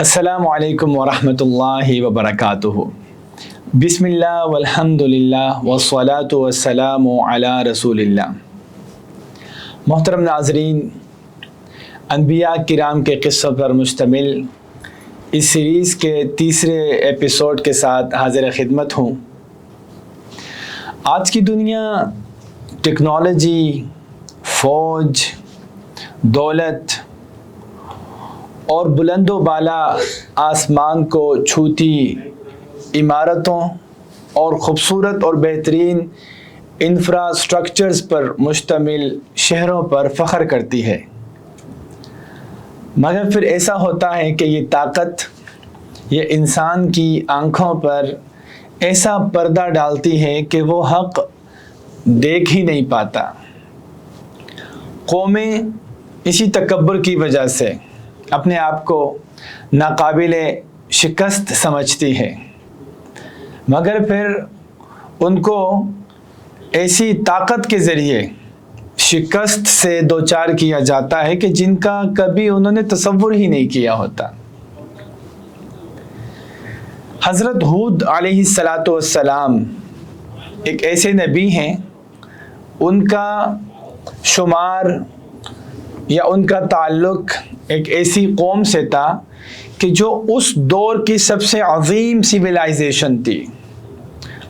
السلام علیکم ورحمۃ اللہ وبرکاتہ۔ بسم اللہ والحمد للہ والصلاة والسلام علی رسول اللہ۔ محترم ناظرین، انبیاء کرام کے قصوں پر مشتمل اس سیریز کے تیسرے ایپیسوڈ کے ساتھ حاضر خدمت ہوں۔ آج کی دنیا ٹیکنالوجی، فوج، دولت اور بلند و بالا آسمان کو چھوتی عمارتوں اور خوبصورت اور بہترین انفراسٹرکچرز پر مشتمل شہروں پر فخر کرتی ہے، مگر پھر ایسا ہوتا ہے کہ یہ طاقت یہ انسان کی آنکھوں پر ایسا پردہ ڈالتی ہے کہ وہ حق دیکھ ہی نہیں پاتا۔ قومیں اسی تکبر کی وجہ سے اپنے آپ کو ناقابل شکست سمجھتی ہے، مگر پھر ان کو ایسی طاقت کے ذریعے شکست سے دوچار کیا جاتا ہے کہ جن کا کبھی انہوں نے تصور ہی نہیں کیا ہوتا۔ حضرت ہود علیہ السلام ایک ایسے نبی ہیں، ان کا شمار یا ان کا تعلق ایک ایسی قوم سے تھا کہ جو اس دور کی سب سے عظیم سویلائزیشن تھی۔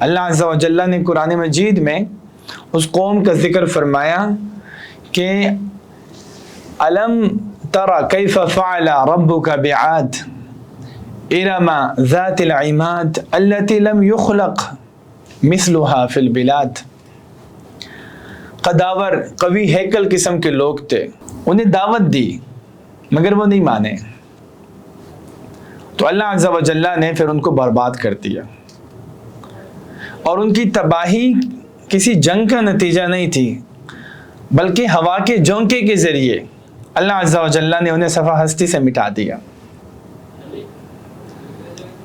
اللہ عز و جل نے قرآن مجید میں اس قوم کا ذکر فرمایا کہ الم تر کیف فعل ربک بعاد ارم ذات العماد التي لم يخلق مثلها في البلاد۔ قداور قوی ہیکل قسم کے لوگ تھے، انہیں دعوت دی مگر وہ نہیں مانے، تو اللہ عز و جل نے پھر ان کو برباد کر دیا، اور ان کی تباہی کسی جنگ کا نتیجہ نہیں تھی بلکہ ہوا کے جھونکے کے ذریعے اللہ عز و جل نے انہیں صفحہ ہستی سے مٹا دیا۔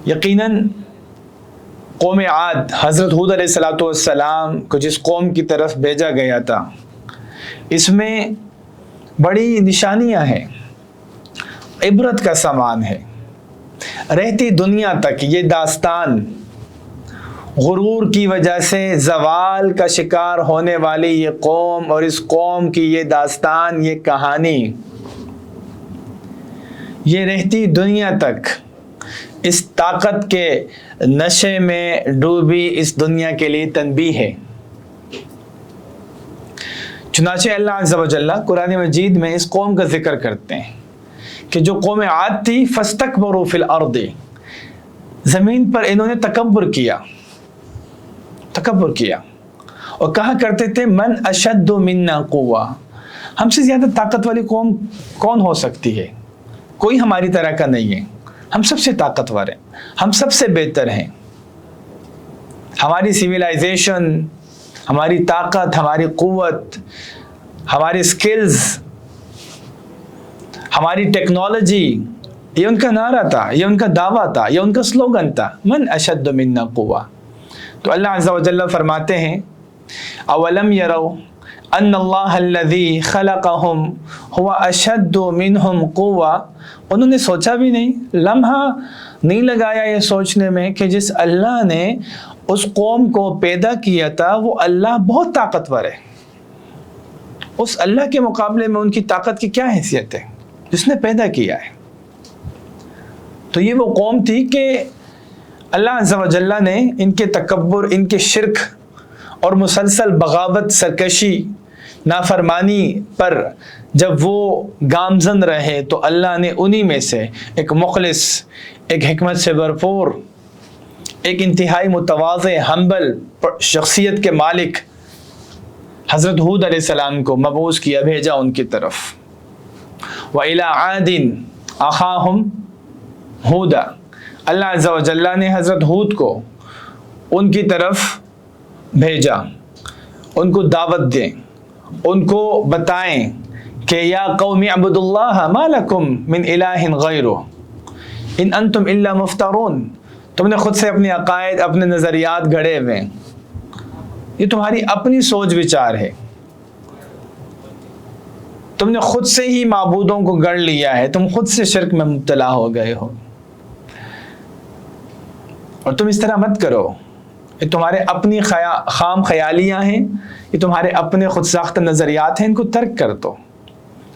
یقیناً قوم عاد، حضرت ہود علیہ السلام کو جس قوم کی طرف بھیجا گیا تھا، اس میں بڑی نشانیاں ہیں، عبرت کا سامان ہے۔ رہتی دنیا تک یہ داستان غرور کی وجہ سے زوال کا شکار ہونے والی یہ قوم اور اس قوم کی یہ داستان، یہ کہانی، یہ رہتی دنیا تک اس طاقت کے نشے میں ڈوبی اس دنیا کے لیے تنبیہ ہے۔ چنانچہ اللہ عز و جل قرآن مجید میں اس قوم کا ذکر کرتے ہیں کہ جو قوم عاد تھی فاستکبروا فی الارض، زمین پر انہوں نے تکبر کیا اور کہا کرتے تھے من اشد منا قوہ، ہم سے زیادہ طاقت والی قوم کون ہو سکتی ہے؟ کوئی ہماری طرح کا نہیں ہے، ہم سب سے طاقتور ہیں، ہم سب سے بہتر ہیں، ہماری سویلائزیشن، ہماری طاقت، ہماری قوت، ہماری سکلز، ہماری ٹیکنالوجی، یہ ان کا نعرہ تھا، یہ ان کا دعویٰ تھا، یہ ان کا سلوگن تھا، من اشد منا قوہ۔ تو اللہ عز و جل فرماتے ہیں اولم یروا ان اللہ الذی خلقہم هو اشد منہم قوہ، انہوں نے سوچا بھی نہیں، لمحہ نہیں لگایا یہ سوچنے میں کہ جس اللہ نے اس قوم کو پیدا کیا تھا وہ اللہ بہت طاقتور ہے، اس اللہ کے مقابلے میں ان کی طاقت کی کیا حیثیت ہے جس نے پیدا کیا ہے۔ تو یہ وہ قوم تھی کہ اللہ عز و جل نے ان کے تکبر، ان کے شرک اور مسلسل بغاوت، سرکشی، نافرمانی پر جب وہ گامزن رہے تو اللہ نے انہی میں سے ایک مخلص، ایک حکمت سے بھرپور، ایک انتہائی متواضع، ہمبل شخصیت کے مالک حضرت ہود علیہ السلام کو مبعوث کیا، بھیجا ان کی طرف۔ وَإِلَىٰ عَادٍ أَخَاهُمْ هُودًا، اللہ عز و جل نے حضرت ہود کو ان کی طرف بھیجا، ان کو دعوت دیں، ان کو بتائیں کہ یا قوم اعبدوا اللہ ما لکم من الہ غیرہ ان انتم الا مفترون، تم نے خود سے اپنے عقائد، اپنے نظریات گھڑے ہوئے ہیں، یہ تمہاری اپنی سوچ وچار ہے، تم نے خود سے ہی معبودوں کو گڑھ لیا ہے، تم خود سے شرک میں مبتلا ہو گئے ہو۔ اور تم اس طرح مت کرو، یہ تمہارے اپنی خام خیالیاں ہیں، یہ تمہارے اپنے خود ساختہ نظریات ہیں، ان کو ترک کر دو،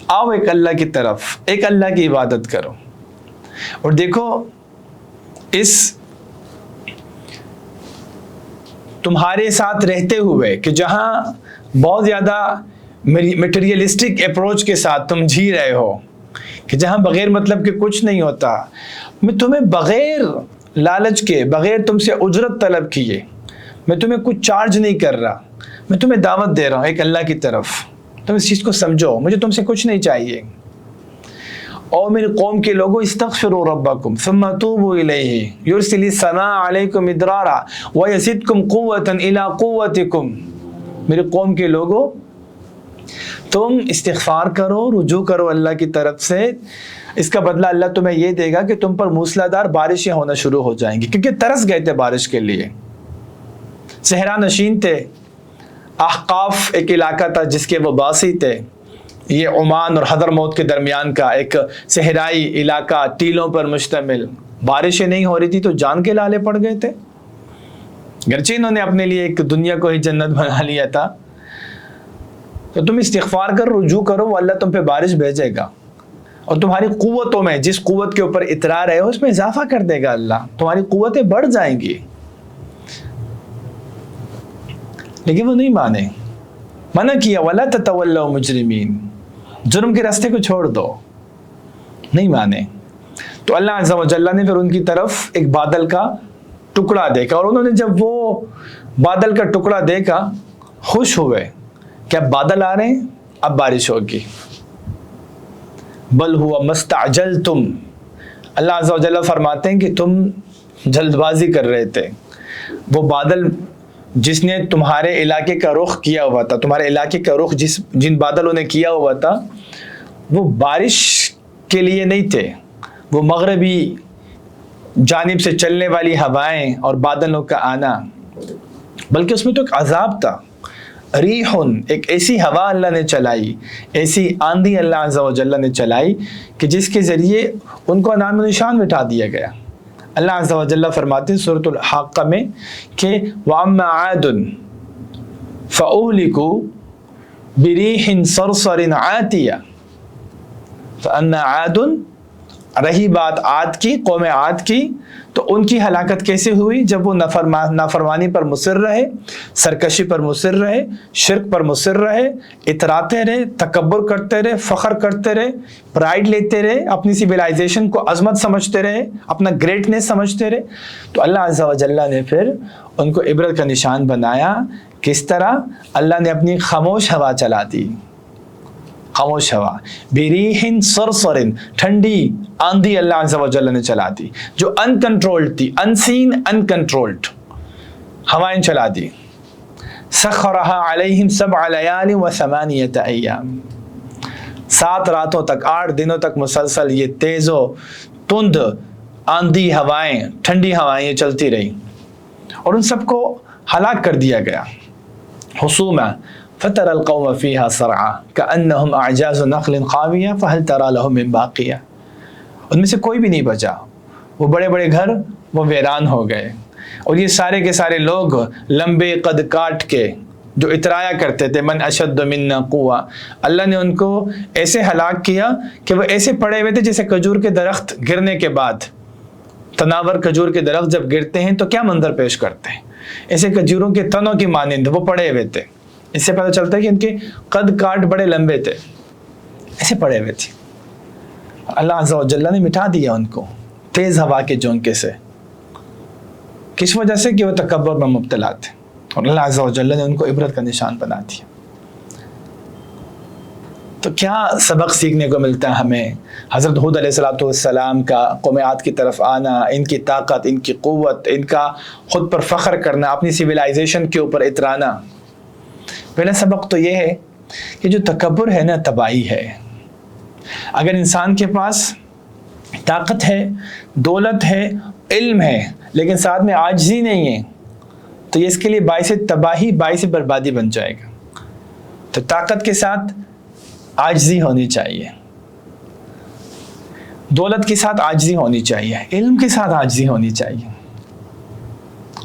آؤ ایک اللہ کی طرف، ایک اللہ کی عبادت کرو۔ اور دیکھو اس تمہارے ساتھ رہتے ہوئے کہ جہاں بہت زیادہ میٹیریلسٹک اپروچ کے ساتھ تم جی رہے ہو، کہ جہاں بغیر مطلب کے کچھ نہیں ہوتا، میں تمہیں بغیر لالچ کے، بغیر تم سے اجرت طلب کیے، میں تمہیں کچھ چارج نہیں کر رہا، میں تمہیں دعوت دے رہا ہوں ایک اللہ کی طرف، تم اس چیز کو سمجھو، مجھے تم سے کچھ نہیں چاہیے۔ اور میری قوم کے لوگوں استغفروا ربکم ثم توبوا الیہ یرسل السماء علیکم مدرارا ویزدکم قوۃ الی قوتکم، میری قوم کے لوگوں تم استغفار کرو، رجوع کرو اللہ کی طرف سے، اس کا بدلہ اللہ تمہیں یہ دے گا کہ تم پر موسلادھار بارشیں ہونا شروع ہو جائیں گی، کیونکہ ترس گئے تھے بارش کے لیے، صحرا نشین تھے۔ احقاف ایک علاقہ تھا جس کے وہ باسی تھے، یہ عمان اور حضرموت کے درمیان کا ایک صحرائی علاقہ، ٹیلوں پر مشتمل، بارشیں نہیں ہو رہی تھی تو جان کے لالے پڑ گئے تھے، گرچہ انہوں نے اپنے لیے ایک دنیا کو ہی جنت بنا لیا تھا۔ تو تم استغفار کرو، رجوع کرو، وہ اللہ تم پہ بارش بھیجے گا، اور تمہاری قوتوں میں، جس قوت کے اوپر اترا رہے ہو اس میں اضافہ کر دے گا اللہ، تمہاری قوتیں بڑھ جائیں گی۔ لیکن وہ نہیں مانے، منع کیا، وَلَا تَتَوَلَّوْا مُجْرِمِينَ، جرم کے راستے کو چھوڑ دو، نہیں مانے۔ تو اللہ عز و جل نے پھر ان کی طرف ایک بادل کا ٹکڑا دیکھا، اور انہوں نے جب وہ بادل کا ٹکڑا دیکھا خوش ہوئے کہ اب بادل آ رہے ہیں، اب بارش ہوگی۔ بل ہوا مستعجلتم، اللہ عز و جل فرماتے ہیں کہ تم جلد بازی کر رہے تھے، وہ بادل جس نے تمہارے علاقے کا رخ کیا ہوا تھا، تمہارے علاقے کا رخ جن بادلوں نے کیا ہوا تھا، وہ بارش کے لیے نہیں تھے، وہ مغربی جانب سے چلنے والی ہوائیں اور بادلوں کا آنا، بلکہ اس میں تو ایک عذاب تھا۔ ریحن، ایک ایسی ہوا اللہ نے چلائی، ایسی آندھی اللہ عز و جل نے چلائی کہ جس کے ذریعے ان کو نام و نشان مٹا دیا گیا۔ اللہ عز و جل فرماتے ہیں سورۃ الحاقہ میں کہ وَأَمَّا عَادٌ فَأُهْلِكُوا بِرِيحٍ صَرْصَرٍ عَاتِيَةٍ، فَأَمَّا عَادٌ، رہی بات عاد کی، قوم عاد کی، تو ان کی ہلاکت کیسے ہوئی؟ جب وہ نافرمانی پر مصر رہے، سرکشی پر مصر رہے، شرک پر مصر رہے، اتراتے رہے، تکبر کرتے رہے، فخر کرتے رہے، پرائیڈ لیتے رہے، اپنی سویلائزیشن کو عظمت سمجھتے رہے، اپنا گریٹنس سمجھتے رہے، تو اللہ عز و جل نے پھر ان کو عبرت کا نشان بنایا۔ کس طرح؟ اللہ نے اپنی خاموش ہوا چلا دی، خاموش ہوا، بریحٍ صرصر، ٹھنڈی آندھی اللہ عز و جل نے چلا دی، جو ان کنٹرولڈ تھی، ان سین، ان کنٹرولڈ ہوائیں چلا دی۔ سخرها علیہم 7 لیال و 8 ایام، 7 راتوں تک، 8 دنوں تک مسلسل یہ تیز و تند آندھی ہوائیں، ٹھنڈی ہوائیں یہ چلتی رہی، اور ان سب کو ہلاک کر دیا گیا۔ حصوما فَتَرَى الْقَوْمَ فِيهَا صَرْعَى كَأَنَّهُمْ أَعْجَازُ نَخْلٍ خَاوِيَةٍ فَهَلْ تَرَى لَهُم مِّن بَاقِيَةٍ، ان میں سے کوئی بھی نہیں بچا، وہ بڑے بڑے گھر وہ ویران ہو گئے، اور یہ سارے کے سارے لوگ لمبے قد کاٹ کے جو اترایا کرتے تھے، من اشد منا قوہ، اللہ نے ان کو ایسے ہلاک کیا کہ وہ ایسے پڑے ہوئے تھے جیسے کھجور کے درخت گرنے کے بعد، تناور کھجور کے درخت جب گرتے ہیں تو کیا منظر پیش کرتے ہیں، ایسے کھجوروں کے تنوں کی مانند وہ پڑے ہوئے تھے۔ اس سے پتہ چلتا ہے کہ ان کے قد کاٹ بڑے لمبے تھے، ایسے پڑے ہوئے تھے۔ اللہ عز و جل نے مٹا دیا ان کو تیز ہوا کے جھونکے سے، کس وجہ سے؟ کہ وہ تکبر میں مبتلا تھے، اور اللہ عز و جل نے ان کو عبرت کا نشان بنا دیا۔ تو کیا سبق سیکھنے کو ملتا ہے ہمیں؟ حضرت ہود علیہ السلام کا قوم عاد کی طرف آنا، ان کی طاقت، ان کی قوت، ان کا خود پر فخر کرنا، اپنی سویلائزیشن کے اوپر اترانا۔ پہلا سبق تو یہ ہے کہ جو تکبر ہے نا، تباہی ہے۔ اگر انسان کے پاس طاقت ہے، دولت ہے، علم ہے، لیکن ساتھ میں عاجزی نہیں ہے، تو یہ اس کے لیے باعث تباہی، باعث بربادی بن جائے گا۔ تو طاقت کے ساتھ عاجزی ہونی چاہیے، دولت کے ساتھ عاجزی ہونی چاہیے، علم کے ساتھ عاجزی ہونی چاہیے۔